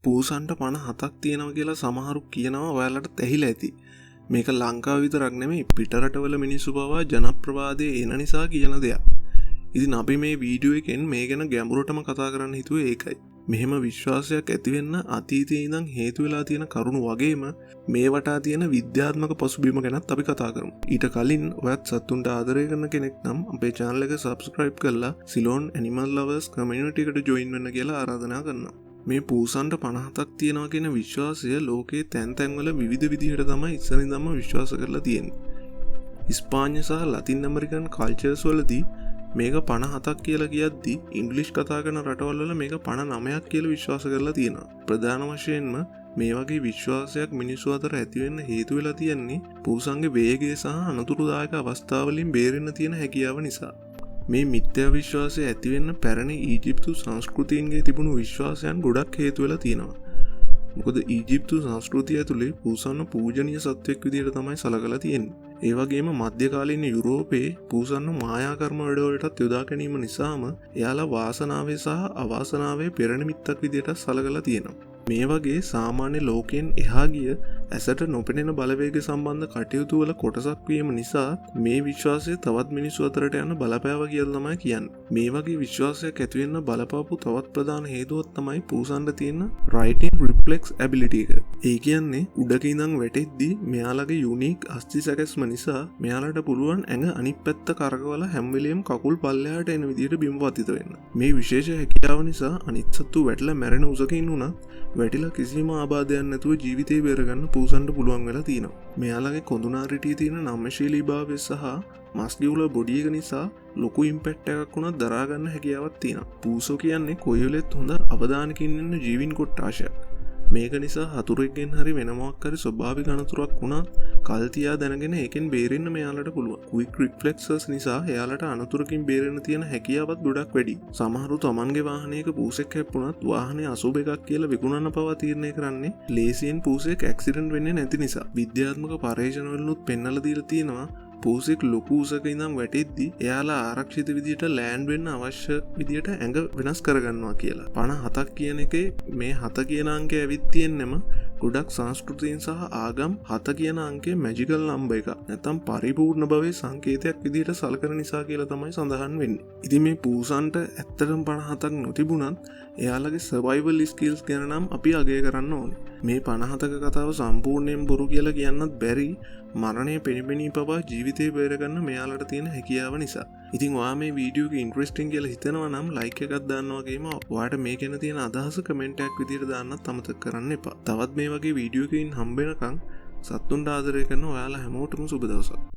පූසන්ට 57ක් තියෙනවා කියලා සමහරු කියනවා ඔයාලට ඇහිලා ඇති. මේක ලංකාව විතරක් නෙමෙයි පිටරටවල මිනිස්සු පවා ජනප්‍රවාදයේ එන නිසා කියන දෙයක්. ඉතින් අපි මේ වීඩියෝ එකෙන් මේ ගැන ගැඹුරටම කතා කරන්න හිතුවේ ඒකයි. මෙහෙම විශ්වාසයක් ඇති වෙන්න අතීතයේ ඉඳන් හේතු වෙලා තියෙන කරුණු වගේම මේ වටා තියෙන විද්‍යාත්මක පසුබිම ගැනත් අපි කතා කරමු. ඊට කලින් ඔයත් සතුන්ට ආදරය කරන කෙනෙක් නම් අපේ channel එක subscribe කරලා Ceylon Animal Lovers community එකට join වෙන්න කියලා ආරාධනා කරනවා. මේ පූසන්ට 57ක් තියෙනවා කියන විශ්වාසය ලෝකයේ තැන් තැන්වල විවිධ විදිහට තමයි ඉස්සරින්දම විශ්වාස කරලා තියෙන්නේ. ඉස්පාඤ්ඤ සහ ලතින් ඇමරිකන් කල්චර්ස් වලදී මේක 57ක් කියලා කියද්දි ඉංග්‍රීසි කතා කරන රටවල් වල මේක 59ක් කියලා විශ්වාස කරලා තියෙනවා. ප්‍රධාන වශයෙන්ම මේ වගේ විශ්වාසයක් මිනිස්සු අතර ඇති වෙන්න හේතු වෙලා තියෙන්නේ පූසන්ගේ වේගය සහ අනතුරුදායක අවස්ථාවලින් බේරෙන්න තියෙන හැකියාව නිසා. මේ මිත්‍යා විශ්වාසය ඇති වෙන්න පැරණි ඊජිප්තු සංස්කෘතීන්ගේ තිබුණු විශ්වාසයන් ගොඩක් හේතු වෙලා තියෙනවා. මොකද ඊජිප්තු සංස්කෘතිය ඇතුලේ පූසන්ව පූජනීය සත්වයක් විදිහට තමයි සලකලා තියෙන්නේ. ඒ වගේම මධ්‍යකාලීන යුරෝපයේ පූසන්ව මායා කර්ම වලටත් යොදා ගැනීම නිසාම එයාලා වාසනාවේ සහ අවාසනාවේ පෙරනිමිත්තක් විදිහට සලකලා තියෙනවා. මේ වගේ සාමාන්‍ය ලෝකයෙන් එහා ගිය ඇසට නොපෙනෙන බලවේග සම්බන්ධ කටයුතු වල කොටසක් වීම නිසා මේ විශ්වාසය තවත් මිනිස්සු අතරට යන බලපෑව කියලා තමයි කියන්නේ. මේ වගේ විශ්වාසයක් ඇති වෙන්න බලපාපු තවත් ප්‍රධාන හේතුවක් තමයි පූසන්ට තියෙන writing reflex ability එක. ඒ කියන්නේ උඩක ඉඳන් වැටෙද්දී මෙයාලගේ යුනික් අස්ථි සැකස්ම නිසා මෙයාලට පුළුවන් ඇඟ අනිත් පැත්ත කරකවලා හැම වෙලෙම කකුල් පල්ලෙහාට එන විදිහට බිම පතිත වෙන්න. මේ විශේෂ හැකියාව නිසා අනිත් සත්තු වැටලා මැරෙන උසකින් උනත් වැටිලා කිසිම ආබාධයක් නැතුව ජීවිතේ බේරගන්න පූසන්ට පුළුවන් වෙලා තියෙනවා. මෙයාලගේ කොඳුනාරිටියේ තියෙන නම්‍යශීලීභාවය සහ මස්කියුලර් බොඩි එක නිසා ලොකු ඉම්පැක්ට් එකක් වුණත් දරා ගන්න හැකියාවක් තියෙනවා. පූසෝ කියන්නේ කොයි වෙලෙත් හොඳ අවධානයකින් ඉන්න ජීවින් කොට්ටාශයක්. මේක නිසා හතුරෙක්ගෙන් හරි වෙන මොකක් හරි ස්වභාවික අනතුරක් වුණත් කල් තියා දැනගෙන ඒකෙන් බේරෙන්න මෙයාලට පුළුවන්. quick reflexes නිසා එයාලට අනතුරකින් බේරෙන්න තියෙන හැකියාවත් ගොඩක් වැඩි. සමහරු තමන්ගේ වාහනයක පූසෙක් හැප්පුණත් වාහනේ අසුබ එකක් කියලා විකුණන්න පවා තීරණය කරන්නේ ලේසියෙන් පූසෙක් ඇක්සිඩන්ට් වෙන්නේ නැති නිසා. විද්‍යාත්මක පරීක්ෂණ වලිනුත් පෙන්වලා දීලා තියෙනවා පූසෙක් ලොකු උසක ඉඳන් වැටෙද්දි එයාලා ආරක්ෂිත විදියට ලෑන්ඩ් වෙන්න අවශ්‍ය විදියට ඇඟ වෙනස් කරගන්නවා කියලා. 57ක් කියන එකේ මේ 7 කියන අංකය ඇවිත් තියෙන්නෙම ගොඩක් සංස්කෘතීන් සහ ආගම් 7 කියන අංකය මැජිකල් නම්බර් එකක්. නැත්නම් පරිපූර්ණ භවයේ සංකේතයක් විදියට සලකන නිසා කියලා තමයි සඳහන් වෙන්නේ. ඉතින් මේ පූසන්ට ඇත්තටම 57ක් නොතිබුණත් එයාලගේ සර්වයිවල් ස්කිල්ස් ගැන නම් අපි අගය කරන්න ඕනේ. මේ 57ක කතාව සම්පූර්ණයෙන් බොරු කියලා කියන්නත් බැරි මරණය පෙනිපෙනී පවා ජීවිතේ බේරගන්න මෙයාලට තියෙන හැකියාව නිසා. ඉතින් ඔයා මේ වීඩියෝ එක ඉන්ටරෙස්ටිං කියලා හිතනවා නම් ලයික් එකක් දාන්න වගේම ඔයාට මේ ගැන තියෙන අදහස කමෙන්ට් එකක් විදියට දාන්නත් අමතක කරන්න එපා. තවත් මේ වගේ වීඩියෝ එකකින් හම්බ වෙනකන් සතුන්ට ආදරය කරන ඔයාලා හැමෝටම සුබ දවසක්.